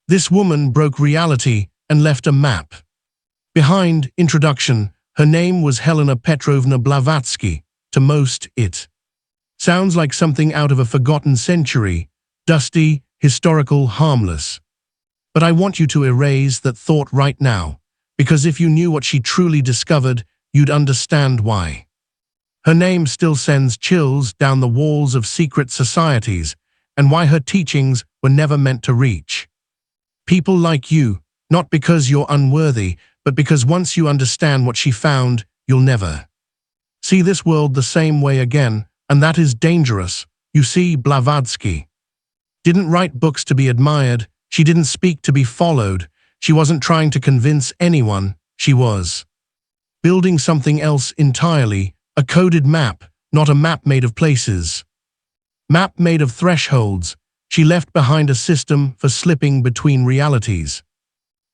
This woman broke reality and left a map. Behind introduction, her name was Helena Petrovna Blavatsky. To most, it sounds like something out of a forgotten century, dusty, historical, harmless. But I want you to erase that thought right now, because if you knew what she truly discovered, you'd understand why. Her name still sends chills down the walls of secret societies, and why her teachings were never meant to reach people like you, not because you're unworthy, but because once you understand what she found, you'll never see this world the same way again, and that is dangerous. You see, Blavatsky didn't write books to be admired, she didn't speak to be followed, she wasn't trying to convince anyone, she was building something else entirely, a coded map, not a map made of places. Map made of thresholds. She left behind a system for slipping between realities,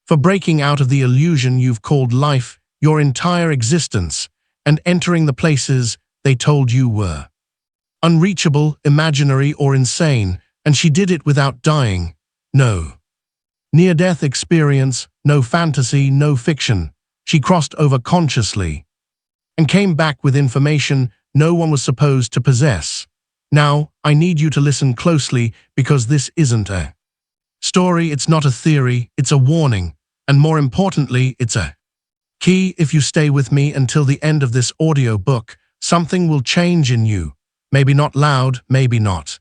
for breaking out of the illusion you've called life, your entire existence, and entering the places they told you were unreachable, imaginary, or insane, and she did it without dying. No near-death experience, no fantasy, no fiction. She crossed over consciously and came back with information no one was supposed to possess. Now, I need you to listen closely, because this isn't a story, it's not a theory, it's a warning, and more importantly, it's a key. If you stay with me until the end of this audiobook, something will change in you. Maybe not loud, maybe not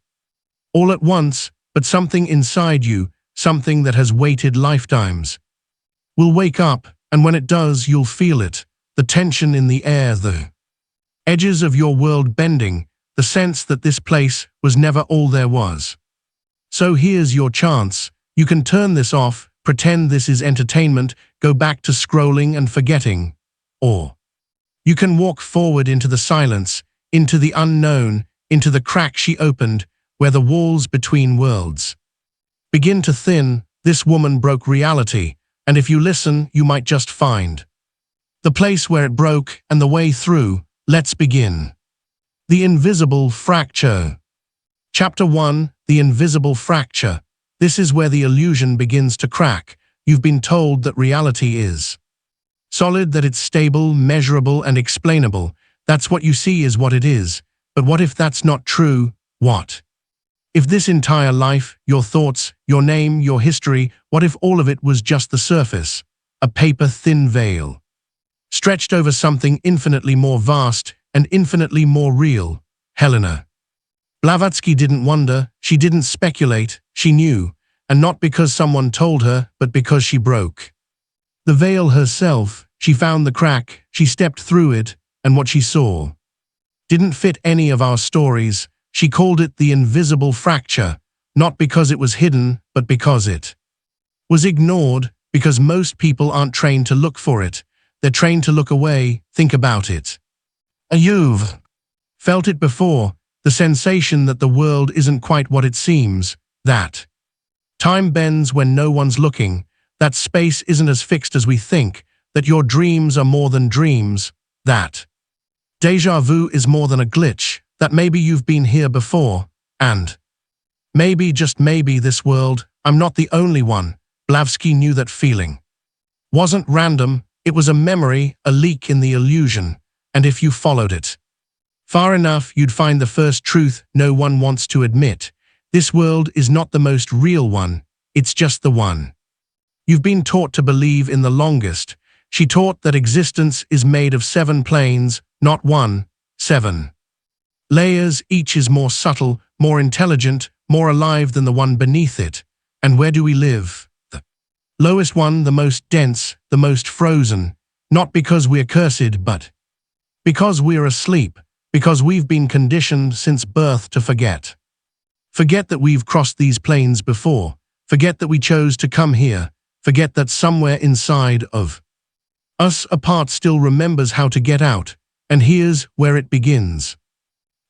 all at once, but something inside you, something that has waited lifetimes, will wake up, and when it does, you'll feel it, the tension in the air, the edges of your world bending, the sense that this place was never all there was. So here's your chance. You can turn this off, pretend this is entertainment, go back to scrolling and forgetting. Or you can walk forward into the silence, into the unknown, into the crack she opened, where the walls between worlds begin to thin. This woman broke reality, and if you listen, you might just find the place where it broke and the way through. Let's begin. The Invisible Fracture. Chapter 1, The Invisible Fracture. This is where the illusion begins to crack. You've been told that reality is solid, that it's stable, measurable, and explainable. That's what you see is what it is. But what if that's not true? What if this entire life, your thoughts, your name, your history, what if all of it was just the surface? A paper-thin veil, stretched over something infinitely more vast and infinitely more real. Helena Blavatsky didn't wonder, she didn't speculate, she knew, and not because someone told her, but because she broke the veil herself. She found the crack, she stepped through it, and what she saw didn't fit any of our stories. She called it the invisible fracture, not because it was hidden, but because it was ignored, because most people aren't trained to look for it. They're trained to look away. Think about it. You've felt it before, the sensation that the world isn't quite what it seems, that time bends when no one's looking, that space isn't as fixed as we think, that your dreams are more than dreams, that déjà vu is more than a glitch, that maybe you've been here before, and maybe, just maybe, this world, I'm not the only one. Blavatsky knew that feeling wasn't random, it was a memory, a leak in the illusion. And if you followed it far enough, you'd find the first truth no one wants to admit. This world is not the most real one, it's just the one you've been taught to believe in the longest. She taught that existence is made of 7 planes, not 1, 7 layers, each is more subtle, more intelligent, more alive than the one beneath it. And where do we live? The lowest one, the most dense, the most frozen, not because we're cursed, but because we're asleep, because we've been conditioned since birth to forget. Forget that we've crossed these planes before, forget that we chose to come here, forget that somewhere inside of us a part still remembers how to get out, and here's where it begins.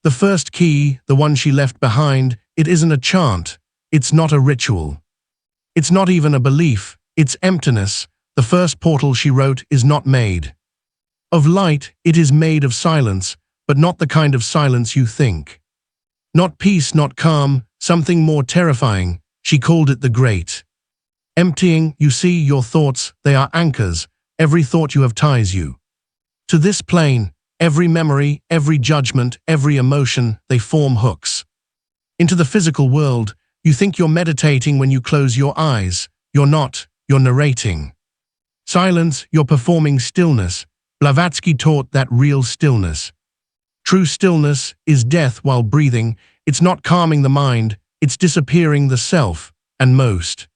The first key, the one she left behind, it isn't a chant, it's not a ritual. It's not even a belief, it's emptiness. The first portal she wrote is not made of light, it is made of silence, but not the kind of silence you think. Not peace, not calm, something more terrifying. She called it the great Emptying, you see your thoughts, they are anchors. Every thought you have ties you to this plane. Every memory, every judgment, every emotion, they form hooks into the physical world. You think you're meditating when you close your eyes. You're not, you're narrating. Silence, you're performing stillness. Blavatsky taught that real stillness, true stillness, is death while breathing. It's not calming the mind, it's disappearing the self. And most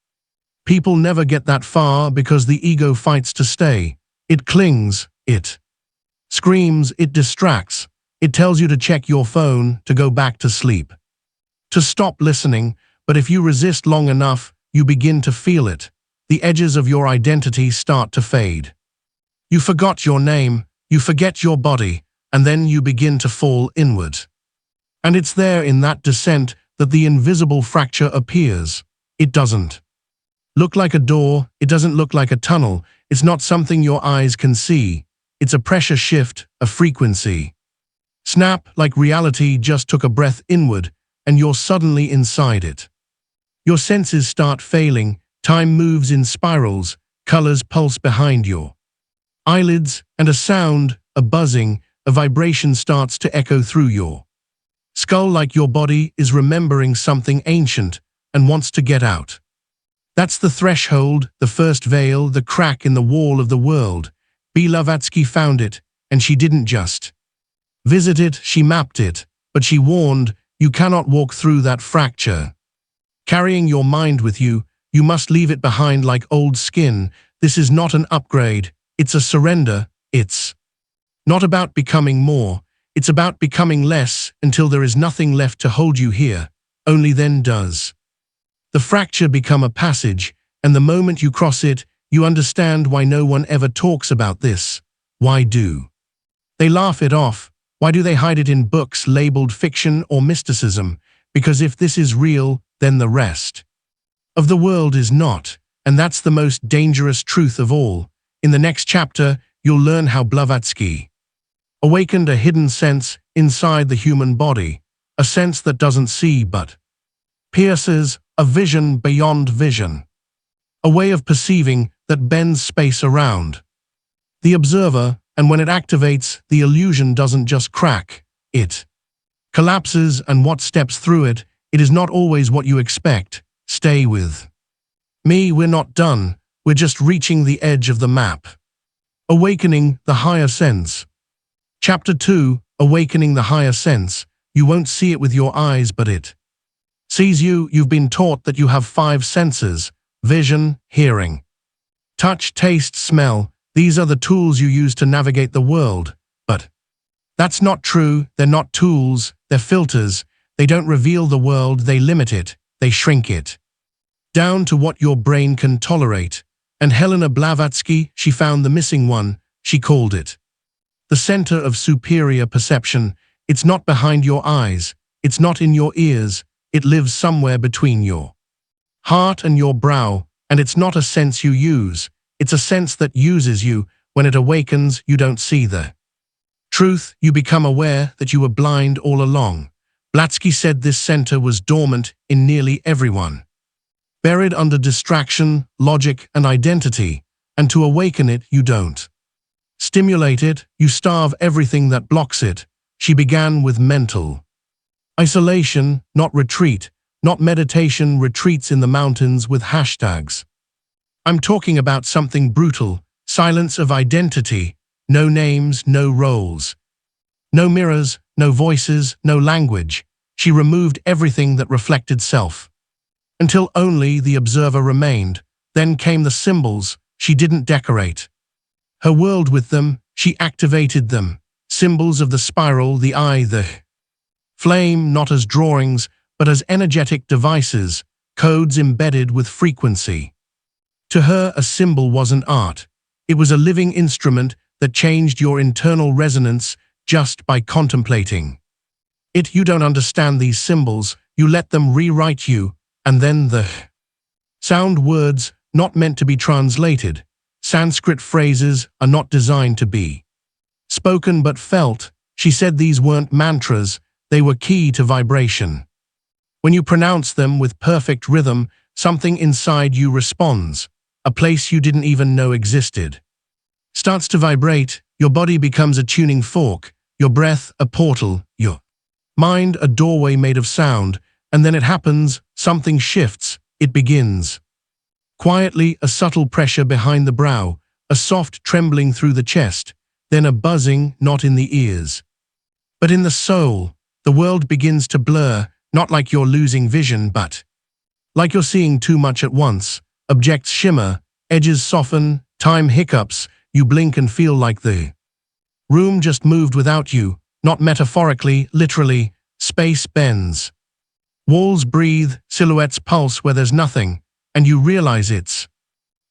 people never get that far because the ego fights to stay. It clings, it screams, it distracts. It tells you to check your phone, to go back to sleep, to stop listening. But if you resist long enough, you begin to feel it. The edges of your identity start to fade. You forgot your name, you forget your body, and then you begin to fall inward. And it's there in that descent that the invisible fracture appears. It doesn't look like a door, it doesn't look like a tunnel, it's not something your eyes can see. It's a pressure shift, a frequency snap, like reality just took a breath inward, and you're suddenly inside it. Your senses start failing, time moves in spirals, colors pulse behind your eyelids, and a sound, a buzzing, a vibration starts to echo through your skull, like your body is remembering something ancient and wants to get out. That's the threshold, the first veil, the crack in the wall of the world. Blavatsky found it, and she didn't just visit it, she mapped it, but she warned, you cannot walk through that fracture carrying your mind with you. You must leave it behind like old skin. This is not an upgrade, it's a surrender. It's not about becoming more, it's about becoming less until there is nothing left to hold you here. Only then does the fracture become a passage, and the moment you cross it, you understand why no one ever talks about this. Why do they laugh it off? Why do they hide it in books labeled fiction or mysticism? Because if this is real, then the rest of the world is not, and that's the most dangerous truth of all. In the next chapter, you'll learn how Blavatsky awakened a hidden sense inside the human body, a sense that doesn't see but pierces, a vision beyond vision, a way of perceiving that bends space around the observer, and when it activates, the illusion doesn't just crack, it collapses, and what steps through it, it is not always what you expect. Stay with me, we're not done, we're just reaching the edge of the map. Awakening the higher sense. Chapter 2, Awakening the higher sense. You won't see it with your eyes, but it sees you. You've been taught that you have 5 senses: vision, hearing, touch, taste, smell. These are the tools you use to navigate the world. But that's not true. They're not tools, they're filters. They don't reveal the world, they limit it, they shrink it down to what your brain can tolerate. And Helena Blavatsky, she found the missing one. She called it the center of superior perception. It's not behind your eyes, it's not in your ears, it lives somewhere between your heart and your brow, and it's not a sense you use, it's a sense that uses you. When it awakens, you don't see the truth, you become aware that you were blind all along. Blavatsky said this center was dormant in nearly everyone, buried under distraction, logic, and identity, and to awaken it, you don't stimulate it, you starve everything that blocks it. She began with mental isolation, not retreat, not meditation, retreats in the mountains with hashtags. I'm talking about something brutal, silence of identity, no names, no roles, no mirrors, no voices, no language. She removed everything that reflected self, until only the observer remained. Then came the symbols. She didn't decorate her world with them, she activated them. Symbols of the spiral, the eye, the flame, not as drawings, but as energetic devices, codes embedded with frequency. To her, a symbol wasn't art. It was a living instrument that changed your internal resonance just by contemplating it. You don't understand these symbols, you let them rewrite you, and then the sound words, not meant to be translated. Sanskrit phrases are not designed to be spoken but felt. She said these weren't mantras, they were key to vibration. When you pronounce them with perfect rhythm, something inside you responds. A place you didn't even know existed starts to vibrate, your body becomes a tuning fork, your breath a portal, your mind a doorway made of sound, and then it happens, something shifts, it begins. Quietly, a subtle pressure behind the brow, a soft trembling through the chest, then a buzzing not in the ears, but in the soul. The world begins to blur, not like you're losing vision, but like you're seeing too much at once. Objects shimmer, edges soften, time hiccups, you blink and feel like the room just moved without you, not metaphorically, literally. Space bends. Walls breathe, silhouettes pulse where there's nothing, and you realize it's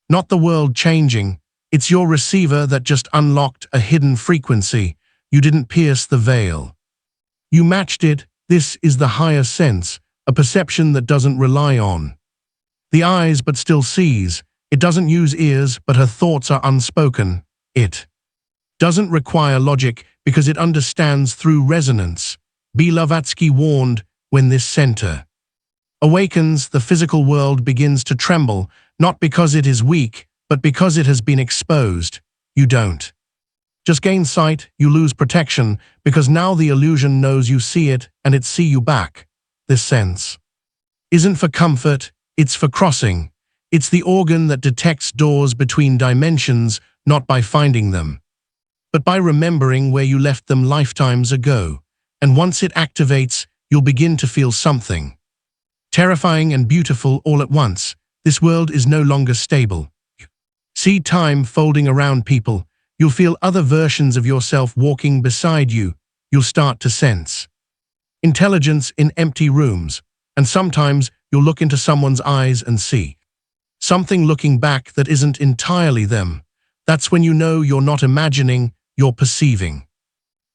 not the world changing, it's your receiver that just unlocked a hidden frequency. You didn't pierce the veil. You matched it. This is the higher sense, a perception that doesn't rely on the eyes but still sees. It doesn't use ears, but her thoughts are unspoken. It doesn't require logic because it understands through resonance. Blavatsky warned, when this center awakens, the physical world begins to tremble, not because it is weak, but because it has been exposed. You don't just gain sight, you lose protection, because now the illusion knows you see it and it see you back. This sense isn't for comfort, it's for crossing. It's the organ that detects doors between dimensions, not by finding them, but by remembering where you left them lifetimes ago. And once it activates, you'll begin to feel something terrifying and beautiful all at once. This world is no longer stable. See time folding around people. You'll feel other versions of yourself walking beside you. You'll start to sense intelligence in empty rooms. And sometimes you'll look into someone's eyes and see something looking back that isn't entirely them. That's when you know you're not imagining, you're perceiving.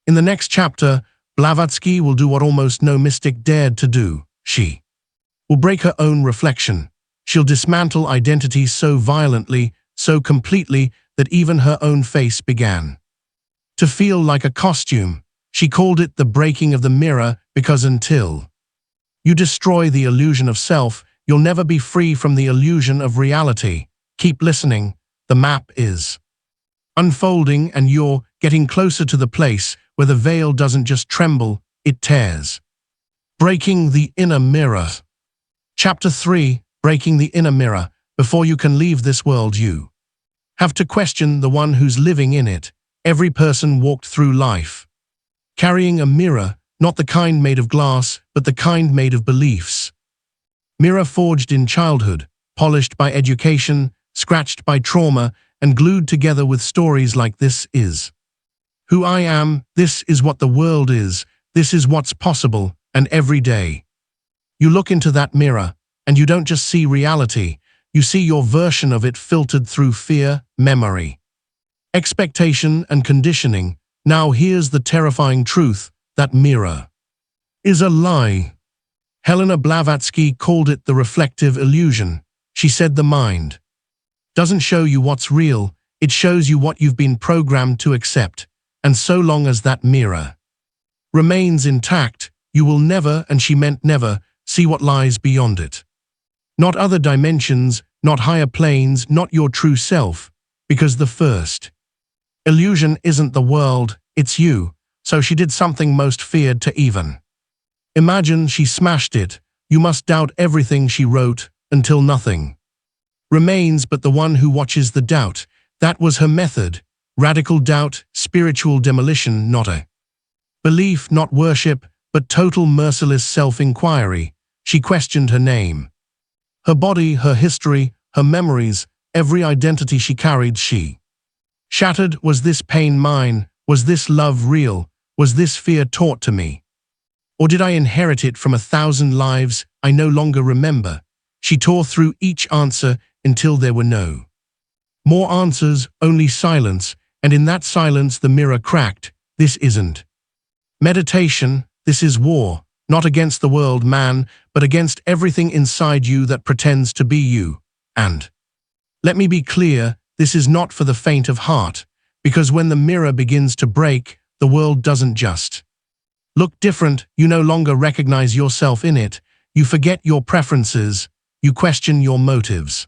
In the next chapter, Blavatsky will do what almost no mystic dared to do. She will break her own reflection. She'll dismantle identity so violently, so completely, that even her own face began to feel like a costume. She called it the breaking of the mirror because until you destroy the illusion of self, you'll never be free from the illusion of reality. Keep listening. The map is unfolding and you're getting closer to the place where the veil doesn't just tremble, it tears. Breaking the inner mirror. Chapter 3, Breaking the Inner Mirror. Before you can leave this world, you have to question the one who's living in it. Every person walked through life carrying a mirror, not the kind made of glass, but the kind made of beliefs. Mirror forged in childhood, polished by education, scratched by trauma, and glued together with stories like this is who I am, this is what the world is, this is what's possible, and every day you look into that mirror, and you don't just see reality, you see your version of it filtered through fear, memory, expectation, and conditioning. Now here's the terrifying truth, that mirror is a lie. Helena Blavatsky called it the reflective illusion. She said the mind doesn't show you what's real, it shows you what you've been programmed to accept. And so long as that mirror remains intact, you will never, and she meant never, see what lies beyond it. Not other dimensions, not higher planes, not your true self, because the first illusion isn't the world, it's you. So she did something most feared to even imagine. She smashed it. You must doubt everything she wrote, until nothing remains but the one who watches the doubt. That was her method. Radical doubt, spiritual demolition, not a belief, not worship, but total merciless self-inquiry. She questioned her name, her body, her history, her memories, every identity she carried. She shattered. Was this pain mine? Was this love real? Was this fear taught to me? Or did I inherit it from 1,000 lives I no longer remember? She tore through each answer until there were no more answers, only silence. And in that silence the mirror cracked. This isn't meditation, this is war, not against the world, man, but against everything inside you that pretends to be you. And let me be clear, this is not for the faint of heart, because when the mirror begins to break, the world doesn't just look different. You no longer recognize yourself in it. You forget your preferences. you question your motives.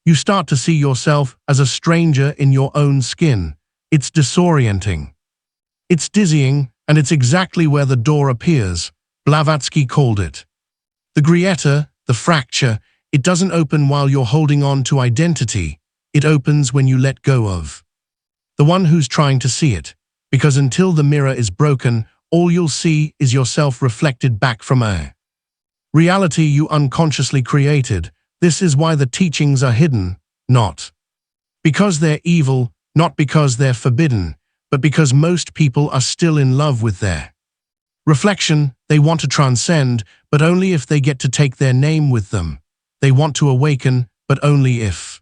You start to see yourself as a stranger in your own skin. It's disorienting. It's dizzying, and it's exactly where the door appears. Blavatsky called it the grieta, the fracture. It doesn't open while you're holding on to identity. It opens when you let go of the one who's trying to see it. Because until the mirror is broken, all you'll see is yourself reflected back from a reality you unconsciously created. This is why the teachings are hidden, not because they're evil, not because they're forbidden, but because most people are still in love with their reflection. They want to transcend, but only if they get to take their name with them. They want to awaken, but only if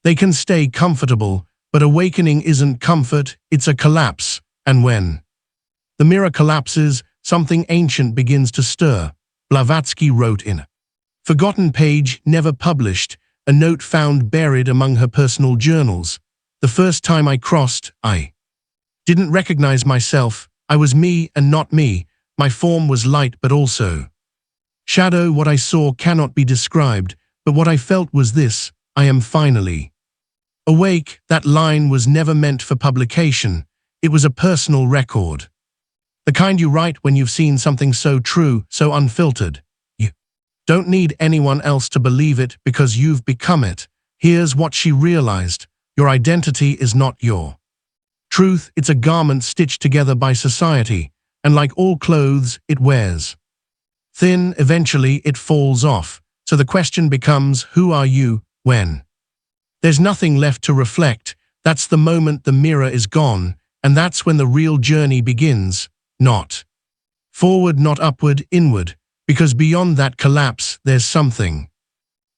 they can stay comfortable. But awakening isn't comfort, it's a collapse. And when the mirror collapses, something ancient begins to stir. Blavatsky wrote in a forgotten page, never published, a note found buried among her personal journals. The first time I crossed, I didn't recognize myself. I was me and not me. My form was light but also shadow. What I saw cannot be described, but what I felt was this: I am finally awake. That line was never meant for publication. It was a personal record. The kind you write when you've seen something so true, so unfiltered. You don't need anyone else to believe it because you've become it. Here's what she realized: your identity is not your truth. It's a garment stitched together by society, and like all clothes, it wears thin. Eventually, it falls off. So the question becomes, who are you when there's nothing left to reflect? That's the moment the mirror is gone, and that's when the real journey begins. Not forward, not upward, inward, because beyond that collapse, there's something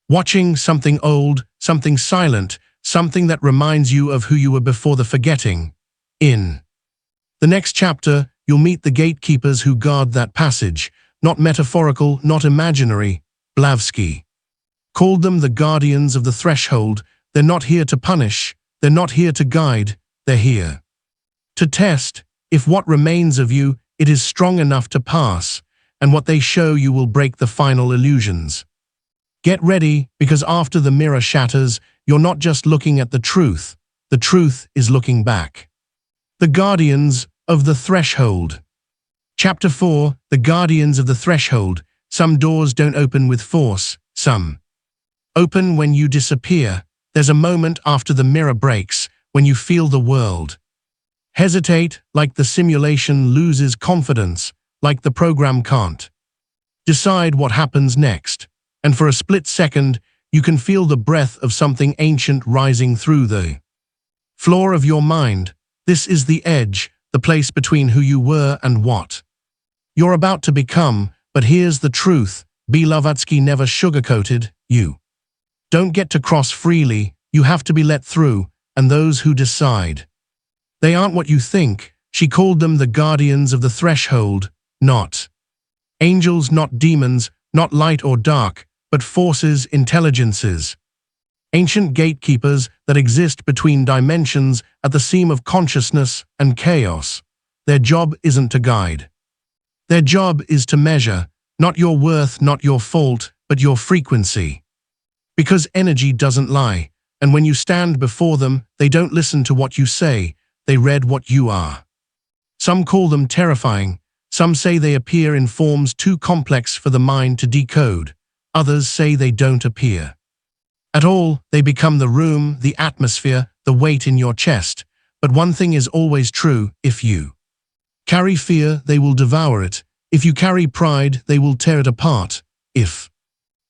watching, something old, something silent, something that reminds you of who you were before the forgetting. In the next chapter, you'll meet the gatekeepers who guard that passage, not metaphorical, not imaginary. Blavatsky called them the guardians of the threshold. They're not here to punish, they're not here to guide, they're here to test if what remains of you, it is strong enough to pass, and what they show you will break the final illusions. Get ready, because after the mirror shatters, you're not just looking at the truth is looking back. The Guardians of the Threshold. Chapter 4, The Guardians of the Threshold. Some doors don't open with force, some open when you disappear. There's a moment after the mirror breaks, when you feel the world hesitate, like the simulation loses confidence, like the program can't decide what happens next. And for a split second, you can feel the breath of something ancient rising through the floor of your mind. This is the edge, the place between who you were and what you're about to become. But here's the truth: Blavatsky never sugarcoated. You don't get to cross freely, you have to be let through, and those who decide, they aren't what you think. She called them the guardians of the threshold, not angels, not demons, not light or dark, but forces, intelligences, ancient gatekeepers that exist between dimensions at the seam of consciousness and chaos. Their job isn't to guide. Their job is to measure, not your worth, not your fault, but your frequency. Because energy doesn't lie, and when you stand before them, they don't listen to what you say, they read what you are. Some call them terrifying. Some say they appear in forms too complex for the mind to decode. Others say they don't appear at all. They become the room, the atmosphere, the weight in your chest. But one thing is always true: if you carry fear, they will devour it. If you carry pride, they will tear it apart. If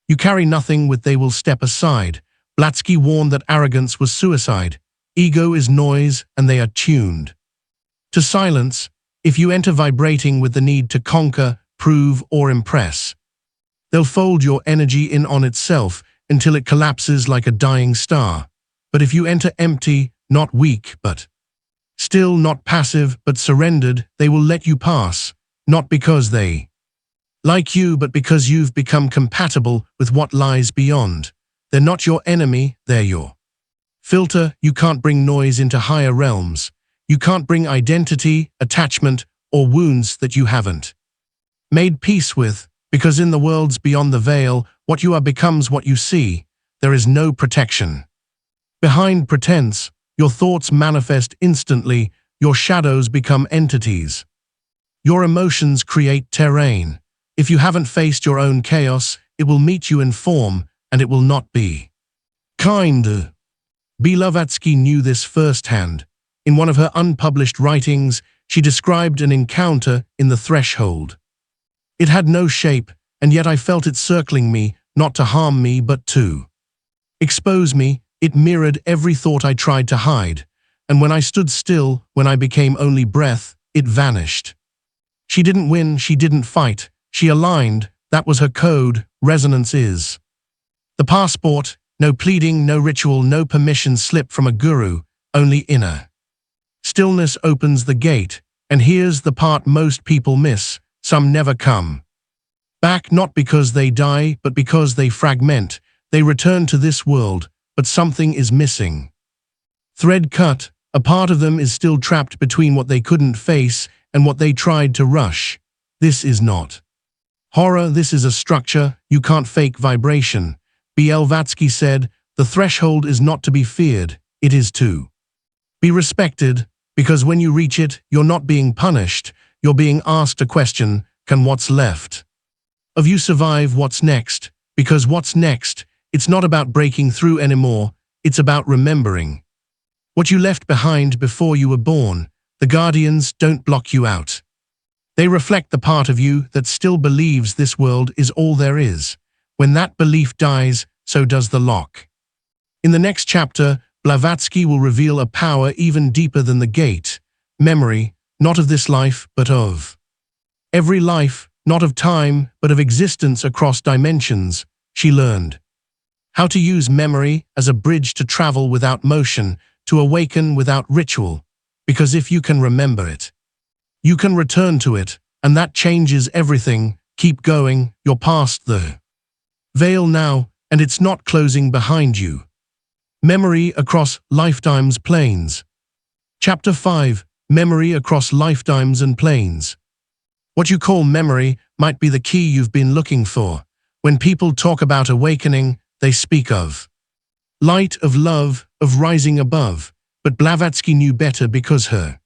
you carry nothing with, they will step aside. Blavatsky warned that arrogance was suicide. Ego is noise, and they are tuned to silence. If you enter vibrating with the need to conquer, prove, or impress, they'll fold your energy in on itself until it collapses like a dying star. But if you enter empty, not weak, but still, not passive, but surrendered, they will let you pass, not because they like you, but because you've become compatible with what lies beyond. They're not your enemy, they're your filter. You can't bring noise into higher realms. You can't bring identity, attachment, or wounds that you haven't made peace with, because in the worlds beyond the veil, What you are becomes what you see. There is no protection. Behind pretense, your thoughts manifest instantly, your shadows become entities. Your emotions create terrain. If you haven't faced your own chaos, it will meet you in form, and it will not be kind. Blavatsky knew this firsthand. In one of her unpublished writings, she described an encounter in the threshold. It had no shape, and yet I felt it circling me, not to harm me but to expose me. It mirrored every thought I tried to hide, and when I stood still, when I became only breath, it vanished. She didn't win, she didn't fight, she aligned. That was her code. Resonance is the passport. No pleading, no ritual, no permission slip from a guru, only inner stillness opens the gate. And here's the part most people miss: some never come back, not because they die, but because they fragment. They return to this world, but something is missing. Thread cut, a part of them is still trapped between what they couldn't face and what they tried to rush. This is not horror, this is a structure. You can't fake vibration. Blavatsky said, the threshold is not to be feared, it is to be respected, because when you reach it, you're not being punished, you're being asked a question: can what's left of you survive what's next? Because what's next, it's not about breaking through anymore, it's about remembering what you left behind before you were born. The guardians don't block you out. They reflect the part of you that still believes this world is all there is. When that belief dies, so does the lock. In the next chapter, Blavatsky will reveal a power even deeper than the gate: memory, not of this life, but of every life, not of time, but of existence across dimensions. She learned how to use memory as a bridge to travel without motion, to awaken without ritual. Because if you can remember it, you can return to it, and that changes everything. Keep going, you're past the veil now, and it's not closing behind you. Memory across lifetimes planes. Chapter 5: Memory across lifetimes and planes. What you call memory might be the key you've been looking for. When people talk about awakening, they speak of light, of love, of rising above. But Blavatsky knew better, because her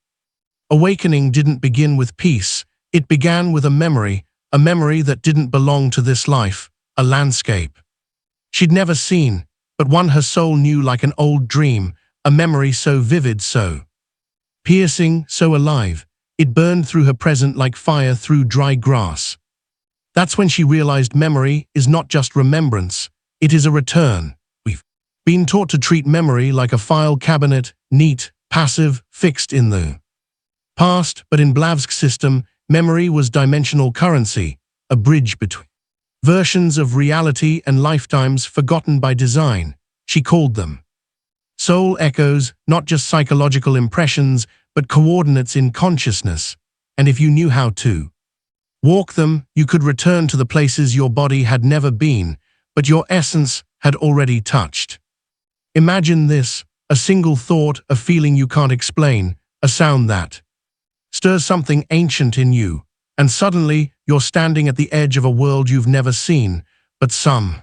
awakening didn't begin with peace. It began with a memory that didn't belong to this life, a landscape she'd never seen, but one her soul knew like an old dream, a memory so vivid, so piercing, so alive, it burned through her present like fire through dry grass. That's when she realized memory is not just remembrance, it is a return. We've been taught to treat memory like a file cabinet, neat, passive, fixed in the past, but in Blavatsky's system, memory was dimensional currency, a bridge between versions of reality and lifetimes forgotten by design. She called them soul echoes, not just psychological impressions, but coordinates in consciousness. And if you knew how to walk them, you could return to the places your body had never been, but your essence had already touched. Imagine this: a single thought, a feeling you can't explain, a sound that stirs something ancient in you, and suddenly you're standing at the edge of a world you've never seen. But some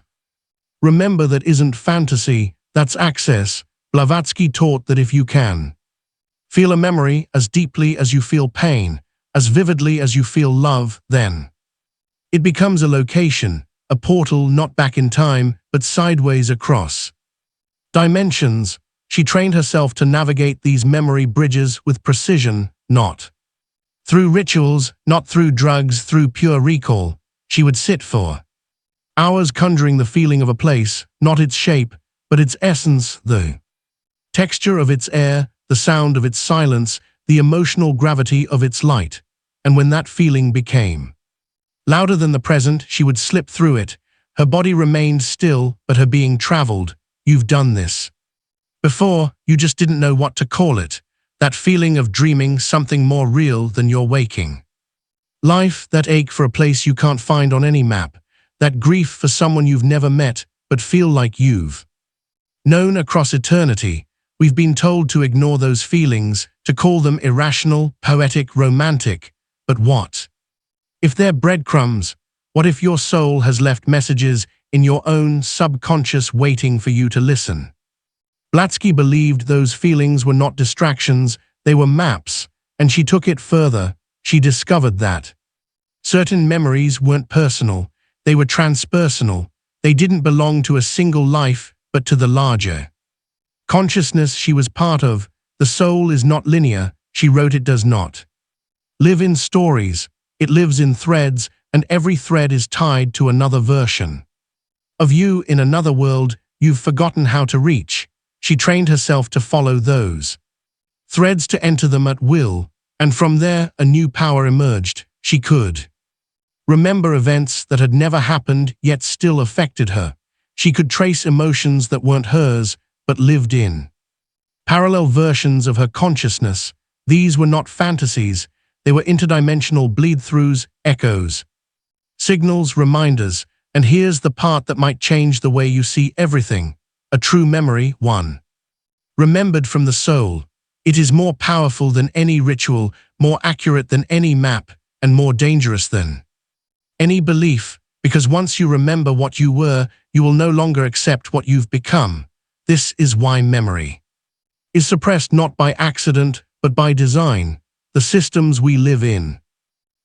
remember that isn't fantasy, that's access. Blavatsky taught that if you can feel a memory as deeply as you feel pain, as vividly as you feel love, then it becomes a location, a portal, not back in time, but sideways across dimensions. She trained herself to navigate these memory bridges with precision, not through rituals, not through drugs, through pure recall. She would sit for hours conjuring the feeling of a place, not its shape, but its essence, the texture of its air, the sound of its silence, the emotional gravity of its light. And when that feeling became louder than the present, she would slip through it. Her body remained still, but her being traveled. You've done this before, you just didn't know what to call it. That feeling of dreaming something more real than your waking life, that ache for a place you can't find on any map, that grief for someone you've never met but feel like you've known across eternity. We've been told to ignore those feelings, to call them irrational, poetic, romantic. But what if they're breadcrumbs? What if your soul has left messages in your own subconscious waiting for you to listen. Blavatsky believed those feelings were not distractions, they were maps, and she took it further. She discovered that certain memories weren't personal, they were transpersonal. They didn't belong to a single life, but to the larger consciousness she was part of. The soul is not linear, she wrote. It does not live in stories, it lives in threads, and every thread is tied to another version of you in another world you've forgotten how to reach. She trained herself to follow those threads, to enter them at will, and from there a new power emerged. She could remember events that had never happened yet still affected her. She could trace emotions that weren't hers, but lived in parallel versions of her consciousness. These were not fantasies, they were interdimensional bleed-throughs, echoes, signals, reminders. And here's the part that might change the way you see everything. A true memory, one remembered from the soul. It is more powerful than any ritual, more accurate than any map, and more dangerous than any belief, because once you remember what you were, you will no longer accept what you've become. This is why memory is suppressed, not by accident, but by design. The systems we live in,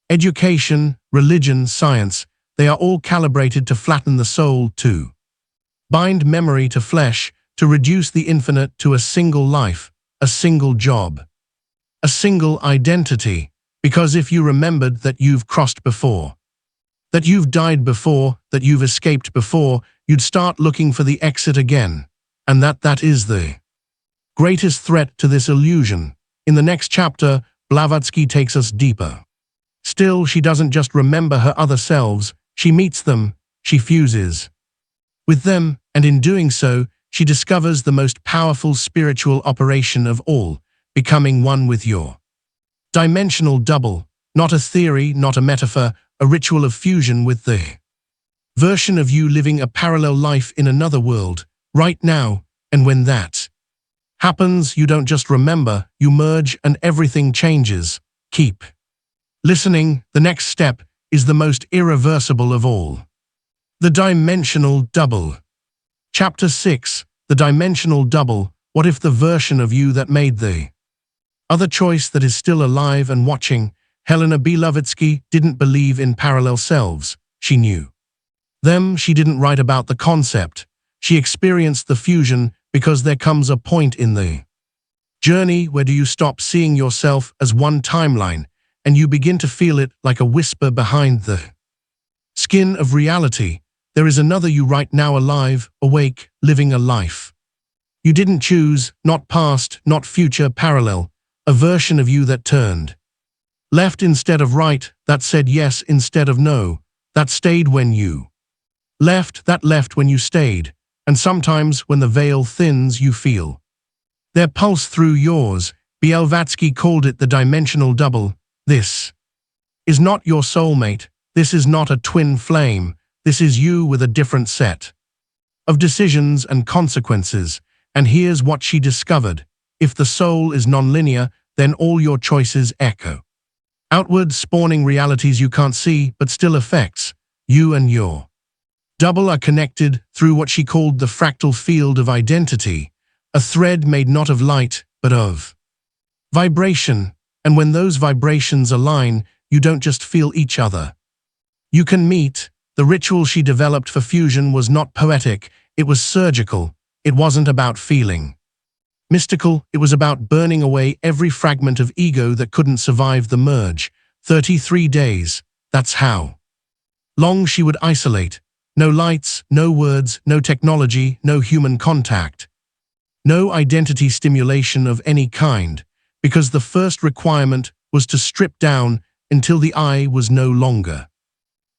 education, religion, science, they are all calibrated to flatten the soul, to bind memory to flesh, to reduce the infinite to a single life, a single job, a single identity. Because if you remembered that you've crossed before, that you've died before, that you've escaped before, you'd start looking for the exit again. And that is the greatest threat to this illusion. In the next chapter, Blavatsky takes us deeper. Still, she doesn't just remember her other selves, she meets them, she fuses with them, and in doing so, she discovers the most powerful spiritual operation of all, becoming one with your dimensional double, not a theory, not a metaphor, a ritual of fusion with the version of you living a parallel life in another world, right now. And when that happens, you don't just remember, you merge and everything changes. Keep listening. The next step is the most irreversible of all. The dimensional double. Chapter 6. The dimensional double. What if the version of you that made the other choice that is still alive and watching? Helena Blavatsky didn't believe in parallel selves. She knew them. She didn't write about the concept. She experienced the fusion, because there comes a point in the journey where you stop seeing yourself as one timeline, and you begin to feel it like a whisper behind the skin of reality. There is another you right now, alive, awake, living a life you didn't choose, not past, not future, parallel, a version of you that turned left instead of right, that said yes instead of no, that stayed when you left, that left when you stayed. And sometimes when the veil thins, you feel their pulse through yours. Blavatsky called it the dimensional double. This is not your soulmate. This is not a twin flame. This is you with a different set of decisions and consequences. And here's what she discovered. If the soul is nonlinear, then all your choices echo outward, spawning realities you can't see, but still affects you. And your double are connected through what she called the fractal field of identity, a thread made not of light, but of vibration. And when those vibrations align, you don't just feel each other. You can meet. The ritual she developed for fusion was not poetic, it was surgical. It wasn't about feeling mystical, it was about burning away every fragment of ego that couldn't survive the merge. 33 days, that's how long she would isolate. No lights, no words, no technology, no human contact. No identity stimulation of any kind, because the first requirement was to strip down until the I was no longer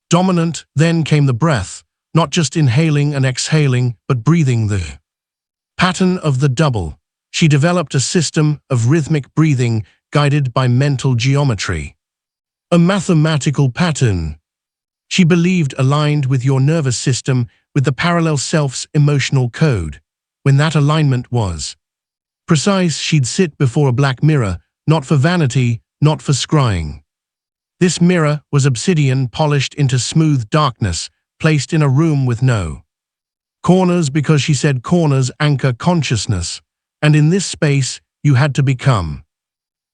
dominant. Then came the breath, not just inhaling and exhaling, but breathing the pattern of the double. She developed a system of rhythmic breathing guided by mental geometry, a mathematical pattern she believed aligned with your nervous system, with the parallel self's emotional code. When that alignment was precise, she'd sit before a black mirror, not for vanity, not for scrying. This mirror was obsidian polished into smooth darkness, placed in a room with no corners, because she said corners anchor consciousness, and in this space you had to become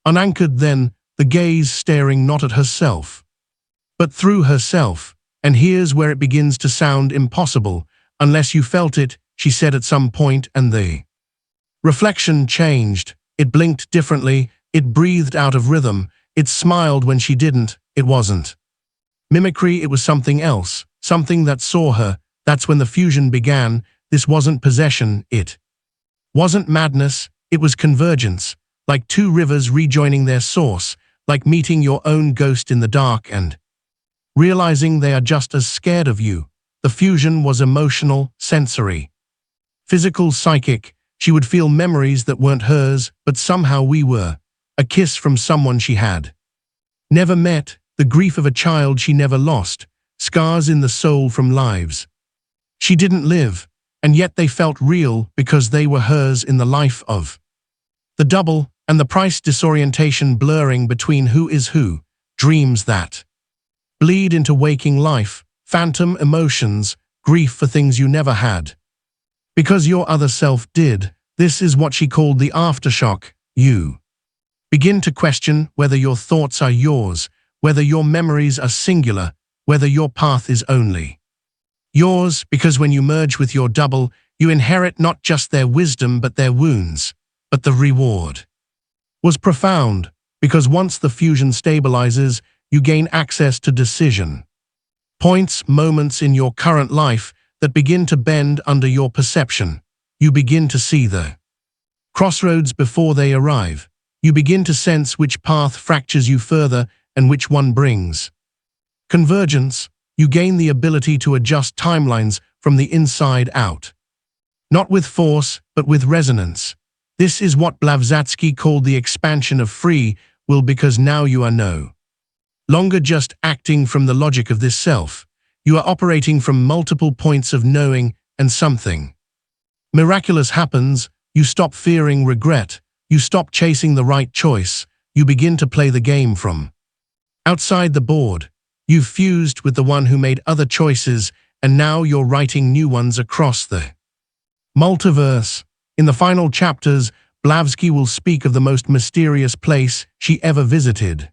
unanchored, then the gaze staring not at herself, but through herself. And here's where it begins to sound impossible, unless you felt it, she said at some point, and the reflection changed. It blinked differently, it breathed out of rhythm, it smiled when she didn't. It wasn't mimicry, it was something else, something that saw her. That's when the fusion began. This wasn't possession, it wasn't madness, it was convergence, like two rivers rejoining their source, like meeting your own ghost in the dark and realizing they are just as scared of you. The fusion was emotional, sensory, physical, psychic. She would feel memories that weren't hers, but somehow we were. A kiss from someone she had never met, the grief of a child she never lost, scars in the soul from lives she didn't live, and yet they felt real because they were hers in the life of the double, and the price disorientation blurring between who is who, dreams that bleed into waking life, phantom emotions, grief for things you never had because your other self did. This is what she called the aftershock. You begin to question whether your thoughts are yours, whether your memories are singular, whether your path is only yours, because when you merge with your double, you inherit not just their wisdom but their wounds. But the reward was profound, because once the fusion stabilizes, you gain access to decision points, moments in your current life that begin to bend under your perception. You begin to see the crossroads before they arrive. You begin to sense which path fractures you further and which one brings convergence. You gain the ability to adjust timelines from the inside out, not with force, but with resonance. This is what Blavatsky called the expansion of free will, because now you are no longer just acting from the logic of this self. You are operating from multiple points of knowing, and something miraculous happens. You stop fearing regret. You stop chasing the right choice. You begin to play the game from outside the board. You've fused with the one who made other choices, and now you're writing new ones across the multiverse. In the final chapters, Blavatsky will speak of the most mysterious place she ever visited.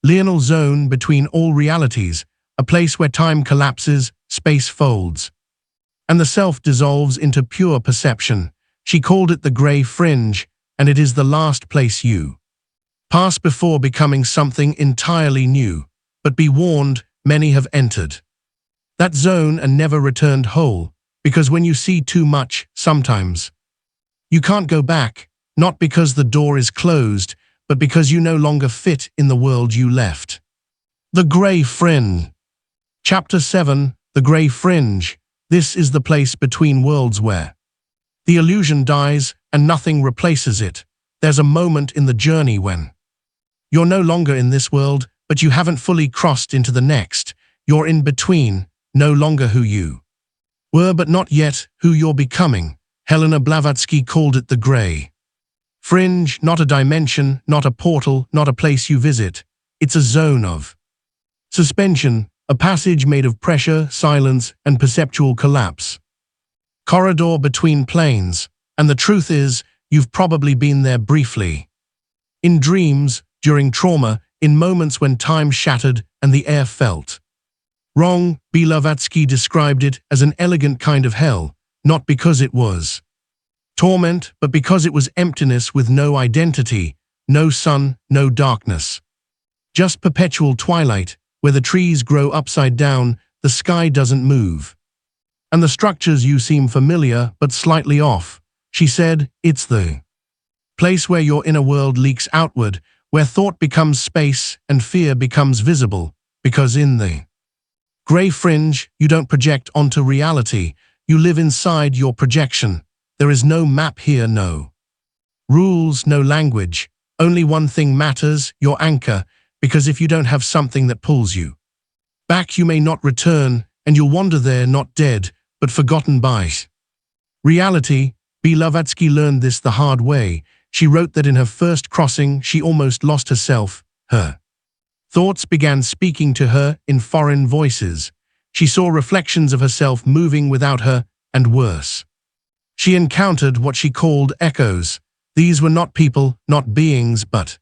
Liminal zone between all realities, a place where time collapses, space folds, and the self dissolves into pure perception. She called it the Grey Fringe, and it is the last place you pass before becoming something entirely new. But be warned, many have entered that zone and never returned whole, because when you see too much, sometimes you can't go back, not because the door is closed, but because you no longer fit in the world you left. The Grey Fringe. Chapter 7, The Grey Fringe. This is the place between worlds where the illusion dies and nothing replaces it. There's a moment in the journey when you're no longer in this world, but you haven't fully crossed into the next. You're in between, no longer who you were, but not yet who you're becoming. Helena Blavatsky called it the Grey Fringe, not a dimension, not a portal, not a place you visit. It's a zone of suspension, a passage made of pressure, silence, and perceptual collapse. Corridor between planes, and the truth is, you've probably been there briefly. In dreams, during trauma, in moments when time shattered and the air felt wrong. Blavatsky described it as an elegant kind of hell, not because it was torment, but because it was emptiness with no identity, no sun, no darkness. Just perpetual twilight, where the trees grow upside down, the sky doesn't move, and the structures you seem familiar but slightly off. She said, it's the place where your inner world leaks outward, where thought becomes space and fear becomes visible, because in the Grey Fringe, you don't project onto reality, you live inside your projection. There is no map here, no rules, no language. Only one thing matters, your anchor, because if you don't have something that pulls you back, you may not return, and you'll wander there not dead, but forgotten by reality. Blavatsky learned this the hard way. She wrote that in her first crossing, she almost lost herself. Her thoughts began speaking to her in foreign voices. She saw reflections of herself moving without her, and worse. She encountered what she called echoes. These were not people, not beings, but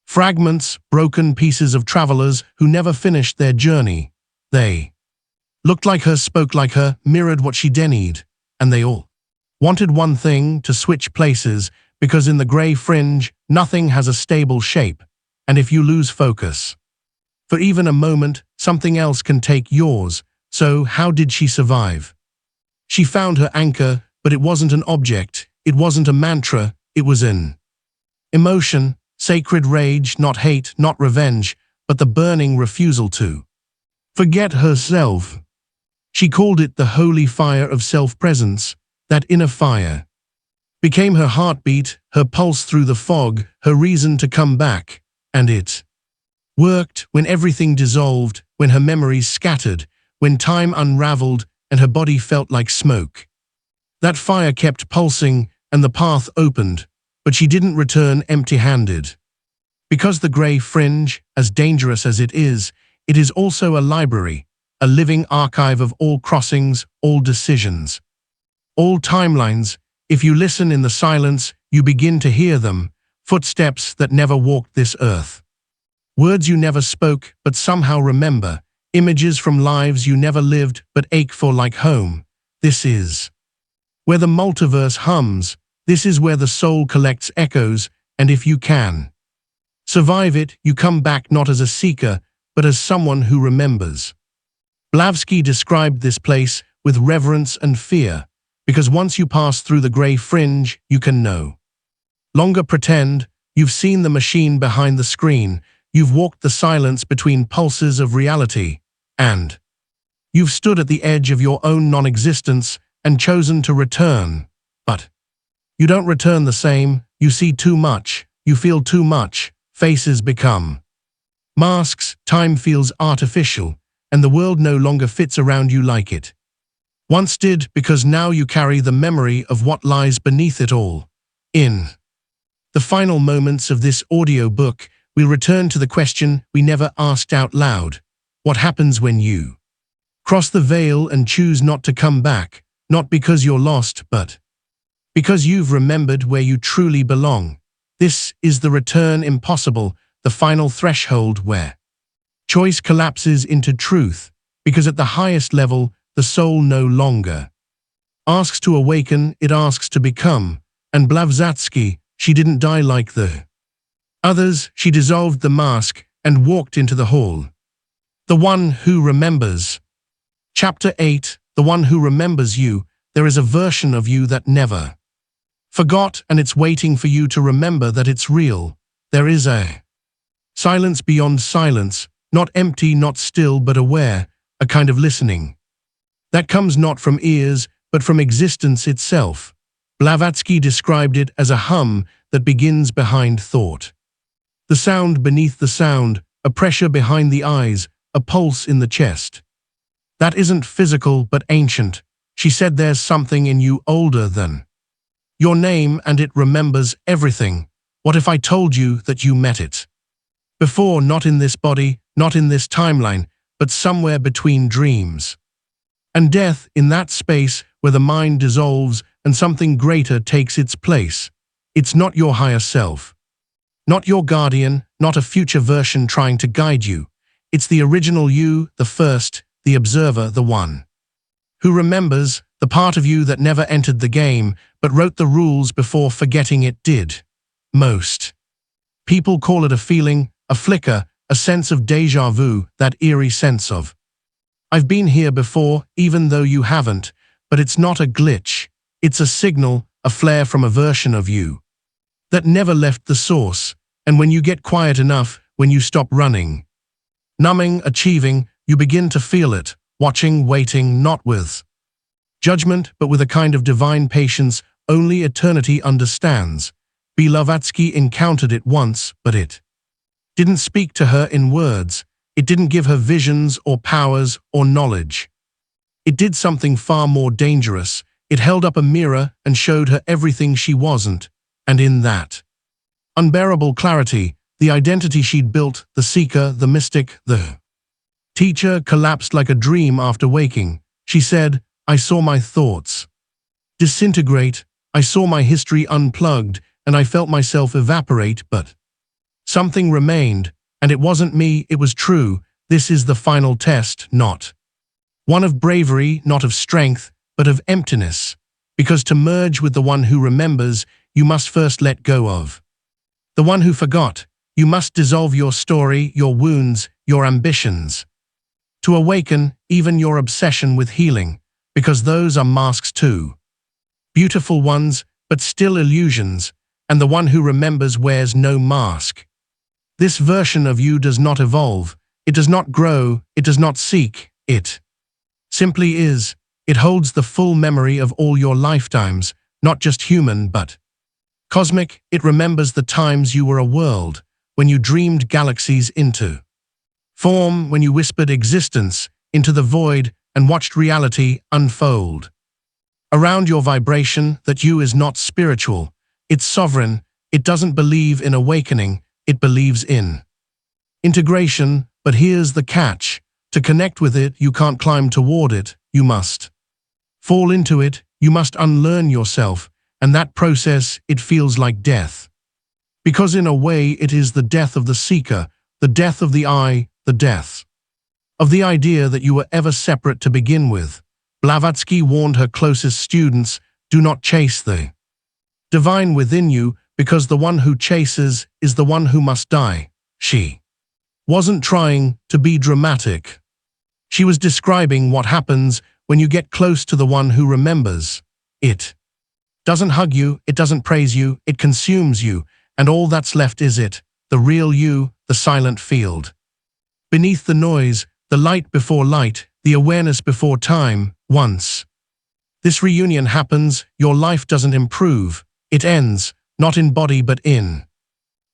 fragments, broken pieces of travelers who never finished their journey. They looked like her, spoke like her, mirrored what she denied, and they all wanted one thing: to switch places, because in the Grey Fringe, nothing has a stable shape, and if you lose focus for even a moment, something else can take yours. So how did she survive? She found her anchor, but it wasn't an object, it wasn't a mantra, it was an emotion, sacred rage, not hate, not revenge, but the burning refusal to forget herself. She called it the holy fire of self-presence. That inner fire became her heartbeat, her pulse through the fog, her reason to come back, and it worked when everything dissolved, when her memories scattered, when time unraveled and her body felt like smoke. That fire kept pulsing and the path opened, but she didn't return empty-handed. Because the Grey Fringe, as dangerous as it is also a library, a living archive of all crossings, all decisions, all timelines. If you listen in the silence, you begin to hear them, footsteps that never walked this earth. Words you never spoke, but somehow remember, images from lives you never lived, but ache for like home. This is where the multiverse hums. This is where the soul collects echoes, and if you can survive it, you come back not as a seeker, but as someone who remembers. Blavatsky described this place with reverence and fear, because once you pass through the Grey Fringe, you can no longer pretend. You've seen the machine behind the screen, you've walked the silence between pulses of reality, and you've stood at the edge of your own non-existence and chosen to return. But you don't return the same. You see too much, you feel too much, faces become masks, time feels artificial, and the world no longer fits around you like it once did, because now you carry the memory of what lies beneath it all. In the final moments of this audiobook, we'll return to the question we never asked out loud. What happens when you cross the veil and choose not to come back, not because you're lost, but because you've remembered where you truly belong? This is the return impossible, the final threshold where choice collapses into truth, because at the highest level, the soul no longer asks to awaken, it asks to become. And Blavatsky, she didn't die like the others, she dissolved the mask and walked into the hall. The one who remembers. Chapter 8, the one who remembers you. There is a version of you that never forgot, and it's waiting for you to remember that it's real. There is a silence beyond silence, not empty, not still, but aware, a kind of listening that comes not from ears, but from existence itself. Blavatsky described it as a hum that begins behind thought. The sound beneath the sound, a pressure behind the eyes, a pulse in the chest. That isn't physical but ancient. She said there's something in you older than your name, and it remembers everything. What if I told you that you met it before, not in this body, not in this timeline, but somewhere between dreams and death, in that space where the mind dissolves and something greater takes its place? It's not your higher self, not your guardian, not a future version trying to guide you. It's the original you, the first, the observer, the one who remembers, the part of you that never entered the game, but wrote the rules before forgetting it did. Most people call it a feeling, a flicker, a sense of déjà vu, that eerie sense of, I've been here before, even though you haven't. But it's not a glitch. It's a signal, a flare from a version of you that never left the source. And when you get quiet enough, when you stop running, numbing, achieving, you begin to feel it, watching, waiting, not with judgment, but with a kind of divine patience only eternity understands. Blavatsky encountered it once, but it didn't speak to her in words. It didn't give her visions or powers or knowledge. It did something far more dangerous. It held up a mirror and showed her everything she wasn't. And in that unbearable clarity, the identity she'd built, the seeker, the mystic, the Teacher collapsed like a dream after waking. She said, I saw my thoughts disintegrate, I saw my history unplugged, and I felt myself evaporate, but something remained, and it wasn't me, it was true. This is the final test, not one of bravery, not of strength, but of emptiness. Because to merge with the one who remembers, you must first let go of the one who forgot. You must dissolve your story, your wounds, your ambitions. To awaken, even your obsession with healing, because those are masks too. Beautiful ones, but still illusions, and the one who remembers wears no mask. This version of you does not evolve, it does not grow, it does not seek, it simply is. It holds the full memory of all your lifetimes, not just human but cosmic. It remembers the times you were a world, when you dreamed galaxies into form, when you whispered existence into the void and watched reality unfold around your vibration. That you is not spiritual, it's sovereign. It doesn't believe in awakening, it believes in integration. But here's the catch. To connect with it, you can't climb toward it, you must fall into it, you must unlearn yourself, and that process, it feels like death. Because in a way it is the death of the seeker, the death of the I, the death of the idea that you were ever separate to begin with. Blavatsky warned her closest students, do not chase the divine within you, because the one who chases is the one who must die. She wasn't trying to be dramatic. She was describing what happens when you get close to the one who remembers. It doesn't hug you, it doesn't praise you, it consumes you, and all that's left is it, the real you, the silent field. Beneath the noise, the light before light, the awareness before time. Once this reunion happens, your life doesn't improve, it ends, not in body but in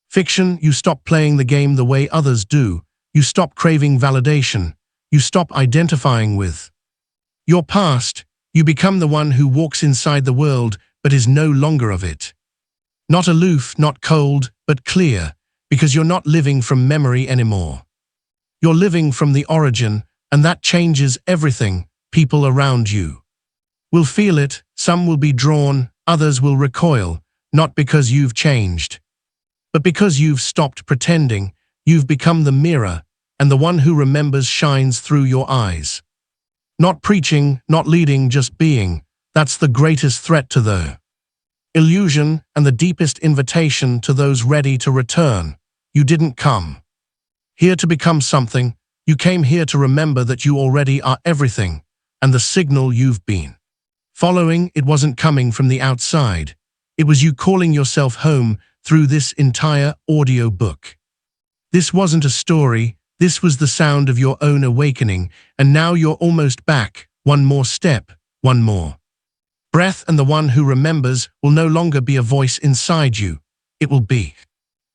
fiction. You stop playing the game the way others do, you stop craving validation, you stop identifying with your past, you become the one who walks inside the world but is no longer of it. Not aloof, not cold, but clear, because you're not living from memory anymore. You're living from the origin, and that changes everything. People around you will feel it, some will be drawn, others will recoil, not because you've changed, but because you've stopped pretending. You've become the mirror, and the one who remembers shines through your eyes. Not preaching, not leading, just being. That's the greatest threat to the illusion and the deepest invitation to those ready to return. You didn't come here to become something, you came here to remember that you already are everything, and the signal you've been following, it wasn't coming from the outside. It was you calling yourself home through this entire audiobook. This wasn't a story, this was the sound of your own awakening, and now you're almost back. One more step, one more breath, and the one who remembers will no longer be a voice inside you. It will be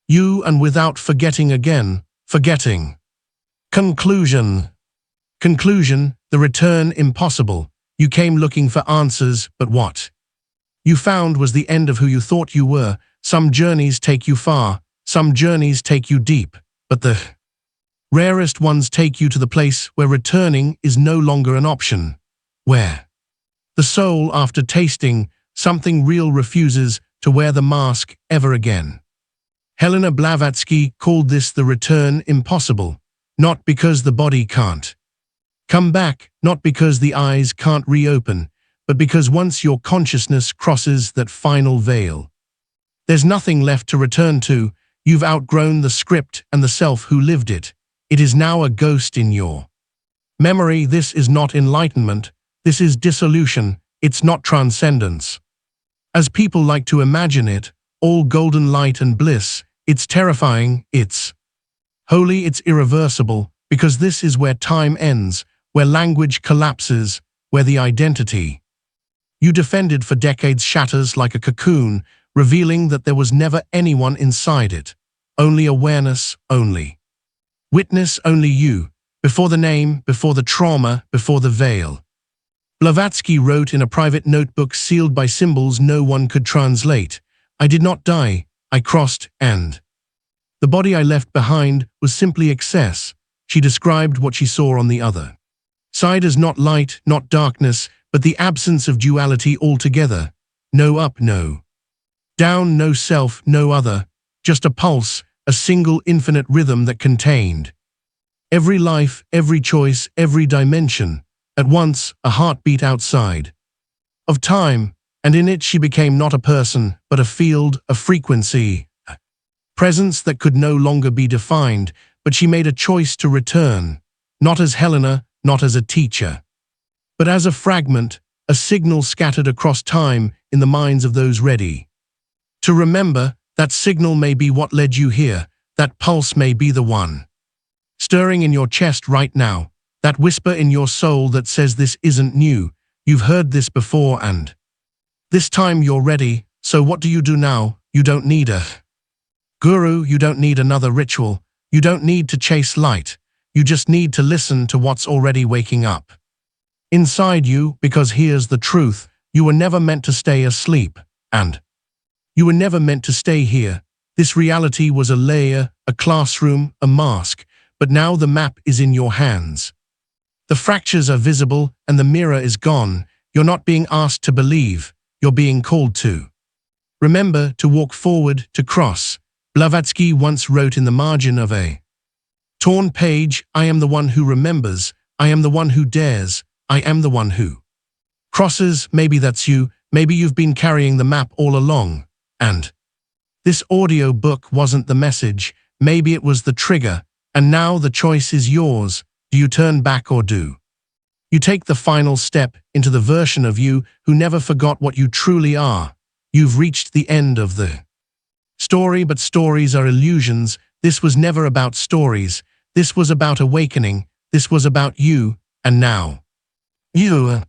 you, and without forgetting again, forgetting. Conclusion. Conclusion, the return impossible. You came looking for answers, but what you found was the end of who you thought you were. Some journeys take you far, some journeys take you deep, but the rarest ones take you to the place where returning is no longer an option. Where the soul, after tasting something real, refuses to wear the mask ever again. Helena Blavatsky called this the return impossible, not because the body can't come back, not because the eyes can't reopen, but because once your consciousness crosses that final veil, there's nothing left to return to. You've outgrown the script and the self who lived it. It is now a ghost in your memory. This is not enlightenment, this is dissolution, it's not transcendence. As people like to imagine it, all golden light and bliss, it's terrifying, it's holy, it's irreversible, because this is where time ends, where language collapses, where the identity you defended for decades shatters like a cocoon, revealing that there was never anyone inside it. Only awareness, only witness, only you, before the name, before the trauma, before the veil. Blavatsky wrote in a private notebook sealed by symbols no one could translate, I did not die, I crossed, and the body I left behind was simply excess, she described what she saw on the other side as not light, not darkness, but the absence of duality altogether. No up, no down, no self, no other, just a pulse, a single infinite rhythm that contained every life, every choice, every dimension, at once a heartbeat outside of time, and in it she became not a person, but a field, a frequency, a presence that could no longer be defined, but she made a choice to return, not as Helena, not as a teacher, but as a fragment, a signal scattered across time in the minds of those ready to remember. That signal may be what led you here, that pulse may be the one stirring in your chest right now, that whisper in your soul that says this isn't new, you've heard this before and this time you're ready. So what do you do now? You don't need a guru, you don't need another ritual, you don't need to chase light, you just need to listen to what's already waking up inside you, because here's the truth, you were never meant to stay asleep, and you were never meant to stay here. This reality was a layer, a classroom, a mask, but now the map is in your hands. The fractures are visible and the mirror is gone. You're not being asked to believe, you're being called to. Remember to walk forward, to cross. Blavatsky once wrote in the margin of a torn page, I am the one who remembers, I am the one who dares, I am the one who crosses. Maybe that's you, maybe you've been carrying the map all along. And this audio book wasn't the message, maybe it was the trigger, and now the choice is yours. Do you turn back or do you take the final step into the version of you who never forgot what you truly are? You've reached the end of the story, but stories are illusions. This was never about stories, this was about awakening, this was about you, and now you